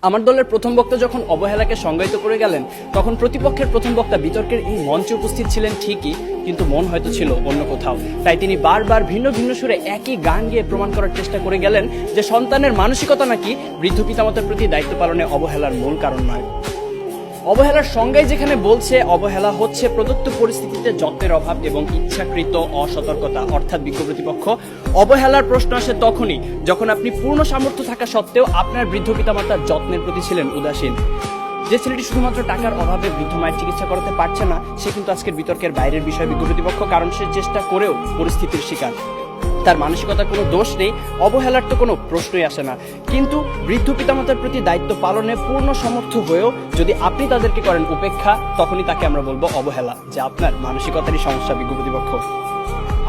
আমার দলের প্রথম বক্তা যখন অবহেলাকে সংজ্ঞায়িত করে গেলেন, তখন প্রতিপক্ষের প্রথম বক্তা বিতর্কের এই মঞ্চে উপস্থিত ছিলেন ঠিকই, কিন্তু মন হয়তো ছিল অন্য কোথাও। তাই তিনি বারবার ভিন্ন ভিন্ন সুরে একই গান গিয়ে প্রমাণ করার চেষ্টা করে গেলেন যে সন্তানের মানসিকতা নাকি বৃদ্ধ পিতামাতার প্রতি দায়িত্ব পালনে অবহেলার মূল কারণ নয়। অবহেলার সংজ্ঞায় যেখানে বলছে অবহেলা হচ্ছে প্রদত্ত পরিস্থিতিতে যত্নের অভাব এবং ইচ্ছাকৃত অসতর্কতা, অর্থাৎ বিজ্ঞ প্রতিপক্ষ, অবহেলার প্রশ্ন আসে তখনই যখন আপনি পূর্ণ সামর্থ্য থাকা সত্ত্বেও আপনার বৃদ্ধ পিতামাতার যত্নের প্রতি ছিলেন উদাসীন। যে ছেলেটি শুধুমাত্র টাকার অভাবে বৃদ্ধ মায়ের চিকিৎসা করাতে পারছে না, সে কিন্তু আজকের বিতর্কের বাইরের বিষয় বিজ্ঞ প্রতিপক্ষ, কারণ সে চেষ্টা করেও পরিস্থিতির শিকার। তার মানসিকতার কোনো দোষ নেই, অবহেলার তো কোনো প্রশ্নই আসে না। কিন্তু বৃদ্ধ পিতামাতার প্রতি দায়িত্ব পালনে পূর্ণ সমর্থ হয়েও যদি আপনি তাদেরকে করেন উপেক্ষা, তখনই তাকে আমরা বলবো অবহেলা, যে আপনার মানসিকতারই সমস্যা বিজ্ঞ প্রতিপক্ষ।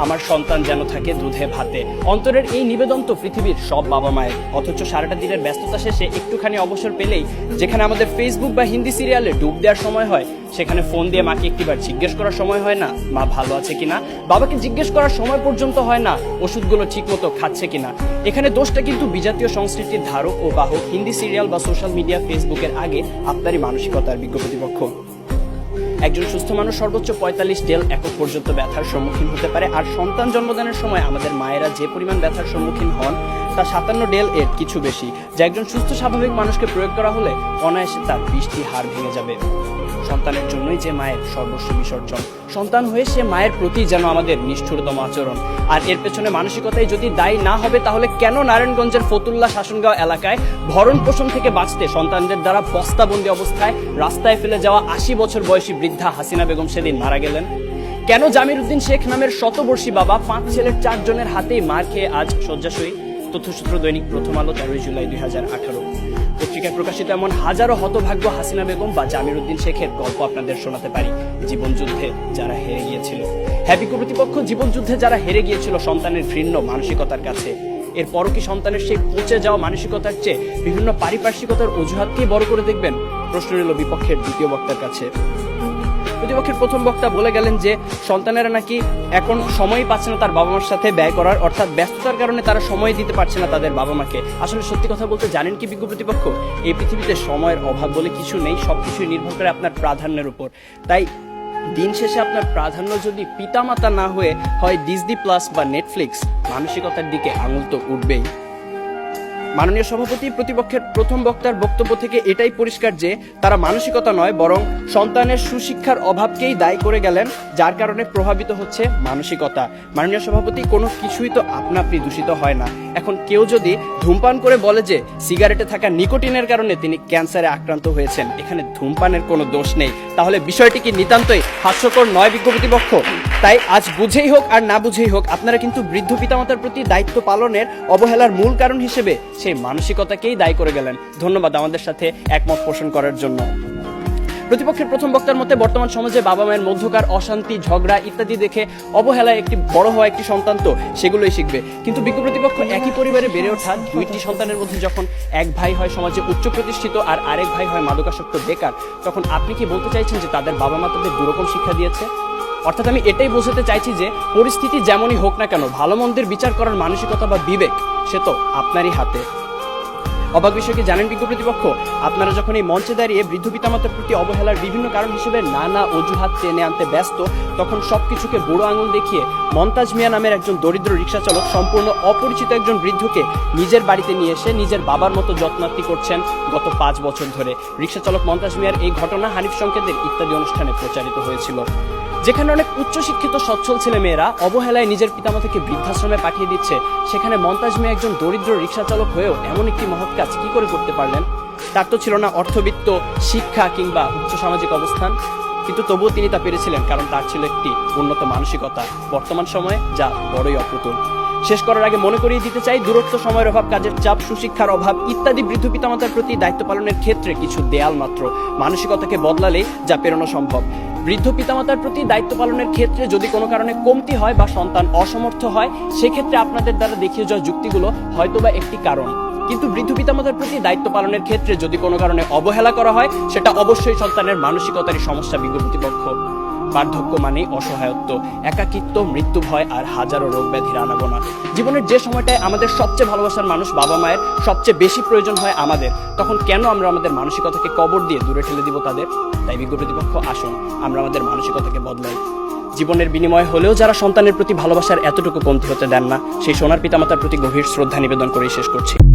আমার সন্তান যেন থাকে দুধে ভাতে, অন্তরের এই নিবেদন তো পৃথিবীর সব বাবা মায়ের। অথচ সারাটা দিনের ব্যস্ততা শেষে একটুখানি অবসর পেলেই যেখানে আমাদের ফেসবুক বা হিন্দি সিরিয়ালে ডুব দেওয়ার সময় হয়, সেখানে ফোন দিয়ে মাকে একটিবার জিজ্ঞেস করার সময় হয় না মা ভালো আছে কিনা, বাবাকে জিজ্ঞেস করার সময় পর্যন্ত হয় না ওষুধগুলো ঠিক মতো খাচ্ছে কিনা। এখানে দোষটা কিন্তু বিজাতীয় সংস্কৃতির ধারক ও বাহক হিন্দি সিরিয়াল বা সোশ্যাল মিডিয়া, ফেসবুকের আগে আপনারই মানসিকতার বিজ্ঞ প্রতিপক্ষ। একজন সুস্থ মানুষ সর্বোচ্চ 45 ডেল একক পর্যন্ত ব্যথার সম্মুখীন হতে পারে, আর সন্তান জন্মদানের সময় আমাদের মায়েরা যে পরিমাণ ব্যথার সম্মুখীন হন তা 57 ডেল এর কিছু বেশি, যা একজন সুস্থ স্বাভাবিক মানুষকে প্রয়োগ করা হলে অনায়াসে তার 20টি হাড় ভেঙে যাবে। সন্তানের জন্যই যে মায়ের সর্বস্ব বিসর্জন, সন্তান হয়ে সে মায়ের প্রতি যেন আমাদের নিষ্ঠুরতম আচরণ। আর এর পেছনে মানসিকতাই যদি দায়ী না হবে, তাহলে কেন নারায়ণগঞ্জের ফতুল্লা শাসনগাঁও এলাকায় ভরণ পোষণ থেকে বাঁচতে সন্তানদের দ্বারা বস্তাবন্দি অবস্থায় রাস্তায় ফেলে যাওয়া 80 বছর বয়সী বৃদ্ধা হাসিনা বেগম সেদিন মারা গেলেন? কেন জামির উদ্দিন শেখ নামের শতবর্ষী বাবা 5 ছেলের 4 জনের হাতেই মার খেয়ে আজ শয্যাশয়ী? তথ্যসূত্র দৈনিক প্রথম আলো, 13 জুলাই 2018। পত্রিকায় প্রকাশিত এমন হাজারো হতভাগ্য হাসিনা বেগম বা জামির উদ্দিন শেখের গল্প আপনাদের শোনাতে পারি, জীবনযুদ্ধে যারা হেরে গিয়েছিল। হ্যাঁ, বিজ্ঞ প্রতিপক্ষ, জীবনযুদ্ধে যারা হেরে গিয়েছিল সন্তানের ঘৃণ্য মানসিকতার কাছে। এরপরও কি সন্তানের সেই পচে যাওয়া মানসিকতার চেয়ে বিভিন্ন পারিপার্শ্বিকতার অজুহাতকেই বড় করে দেখবেন? প্রশ্ন রইল বিপক্ষের দ্বিতীয় বক্তার কাছে। প্রতিপক্ষের প্রথম বক্তা বলে গেলেন যে সন্তানেরা নাকি এখন সময়ই পাচ্ছে না তার বাবা মার সাথে ব্যয় করার, অর্থাৎ ব্যস্ততার কারণে তারা সময় দিতে পারছে না তাদের বাবা মাকে। আসলে সত্যি কথা বলতে জানেন কি বিজ্ঞ প্রতিপক্ষ, এই পৃথিবীতে সময়ের অভাব বলে কিছু নেই, সবকিছুই নির্ভর করে আপনার প্রাধান্যের উপর। তাই দিন শেষে আপনার প্রাধান্য যদি পিতামাতা না হয়ে হয় ডিজনি প্লাস বা নেটফ্লিক্স, মানসিকতার দিকে আঙুল তো উঠবেই। মাননীয় সভাপতি প্রতিপক্ষের প্রথম বক্তার বক্তব্য থেকে এটাই পরিষ্কার যে তারা মানসিকতা নয়, বরং সন্তানের সুশিক্ষার অভাবকেই দায়ী করে গেলেন, যার কারণে প্রভাবিত হচ্ছে মানসিকতা। মাননীয় সভাপতি, কোনো কিছুই তো আপনা আপনি দূষিত হয় না। এখন কেউ যদি ধূমপান করে বলে যে সিগারেটে থাকা নিকোটিনের কারণে তিনি ক্যান্সারে আক্রান্ত হয়েছেন, এখানে ধূমপানের কোনো দোষ নেই, তাহলে বিষয়টি কি নিতান্তই হাস্যকর নয় বিজ্ঞ প্রতিপক্ষ? তাই আজ বুঝেই হোক আর না বুঝেই হোক, আপনারা কিন্তু বৃদ্ধ পিতামাতার প্রতি দায়িত্ব পালনের অবহেলার মূল কারণ হিসেবে সেই মানসিকতাকেই দায়ী করে গেলেন। ধন্যবাদ আমাদের সাথে একমত পোষণ করার জন্য। প্রতিপক্ষের প্রথম বক্তার মতে বর্তমান সমাজে বাবা মায়ের মধ্যকার অশান্তি, ঝগড়া ইত্যাদি দেখে অবহেলায় একটি বড় হওয়া একটি সন্তান তো সেগুলোই শিখবে। কিন্তু বিজ্ঞ প্রতিপক্ষ একই পরিবারে বেড়ে ওঠা 2টি সন্তানের মধ্যে যখন এক ভাই হয় সমাজে উচ্চ প্রতিষ্ঠিত আর আরেক ভাই হয় মাদকাসক্ত বেকার, তখন আপনি কি বলতে চাইছেন যে তাদের বাবা মা তাদের দুরকম শিক্ষা দিয়েছে? অর্থাৎ আমি এটাই বোঝাতে চাইছি যে পরিস্থিতি যেমনই হোক না কেন, ভালো মন্দের বিচার করার মানসিকতা বা বিবেক সে তো আপনারই হাতে। অবাক বিষয় কি জানেন বিজ্ঞ প্রতিপক্ষ, আপনারা যখন এই মঞ্চে দাঁড়িয়ে বৃদ্ধ পিতামাতার প্রতি অবহেলার বিভিন্ন কারণ হিসেবে নানা অজুহাত টেনে আনতে ব্যস্ত, তখন সবকিছুকে বুড়ো আঙুল দেখিয়ে মন্তাজ মিয়া নামের একজন দরিদ্র রিক্সা চালক সম্পূর্ণ অপরিচিত একজন বৃদ্ধকে নিজের বাড়িতে নিয়ে এসে নিজের বাবার মতো যত্নার্থী করছেন গত 5 বছর ধরে। রিক্সা চালক মন্তাজ মিয়ার এই ঘটনা হানিফ সংকেতের ইত্যাদি অনুষ্ঠানে প্রচারিত হয়েছিল। যেখানে অনেক উচ্চশিক্ষিত সচ্ছল ছেলে মেয়েরা অবহেলায় নিজের পিতামাতাকে বৃদ্ধাশ্রমে পাঠিয়ে দিচ্ছে, সেখানে মন্তাজ মিয়া একজন দরিদ্র রিক্সা চালক হয়েও এমন একটি মহৎ কাজ কি করে করতে পারলেন? তার তো ছিল না অর্থবিত্ত, শিক্ষা কিংবা উচ্চ সামাজিক অবস্থান, কিন্তু তবুও তিনি তা পেরেছিলেন কারণ তার ছিল একটি উন্নত মানসিকতা, বর্তমান সময়ে যা বড়ই অপ্রতুল। শেষ করার আগে মনে করিয়ে দিতে চাই, দূরত্ব, সময়ের অভাব, কাজের চাপ, সুশিক্ষার অভাব ইত্যাদি বৃদ্ধ পিতামাতার প্রতি দায়িত্ব পালনের ক্ষেত্রে কিছু দেয়াল মাত্র, মানসিকতাকে বদলালেই যা পেরোনো সম্ভব। বৃদ্ধ পিতামাতার প্রতি দায়িত্ব পালনের ক্ষেত্রে যদি কোনো কারণে কমতি হয় বা সন্তান অসমর্থ হয়, সেক্ষেত্রে আপনাদের দ্বারা দেখিয়ে যাওয়া যুক্তিগুলো হয়তোবা একটি কারণ, কিন্তু বৃদ্ধ পিতামাতার প্রতি দায়িত্ব পালনের ক্ষেত্রে যদি কোনো কারণে অবহেলা করা হয়, সেটা অবশ্যই সন্তানের মানসিকতারই সমস্যা বিজ্ঞ প্রতিপক্ষ। বার্ধক্য মানেই অসহায়ত্ব, একাকিত্ব, মৃত্যু ভয় আর হাজারো রোগ ব্যাধির আনাগোনা। জীবনের যে সময়টায় আমাদের সবচেয়ে ভালোবাসার মানুষ বাবা মায়ের সবচেয়ে বেশি প্রয়োজন হয় আমাদের, তখন কেন আমরা আমাদের মানসিকতাকে কবর দিয়ে দূরে ঠেলে দিব তাদের? তাই বিজ্ঞ প্রতিপক্ষ, আসুন আমরা আমাদের মানসিকতাকে বদলাই। জীবনের বিনিময় হলেও যারা সন্তানের প্রতি ভালোবাসার এতটুকু কমতি হতে দেন না, সেই সোনার পিতামাতার প্রতি গভীর শ্রদ্ধা নিবেদন করেই শেষ করছি।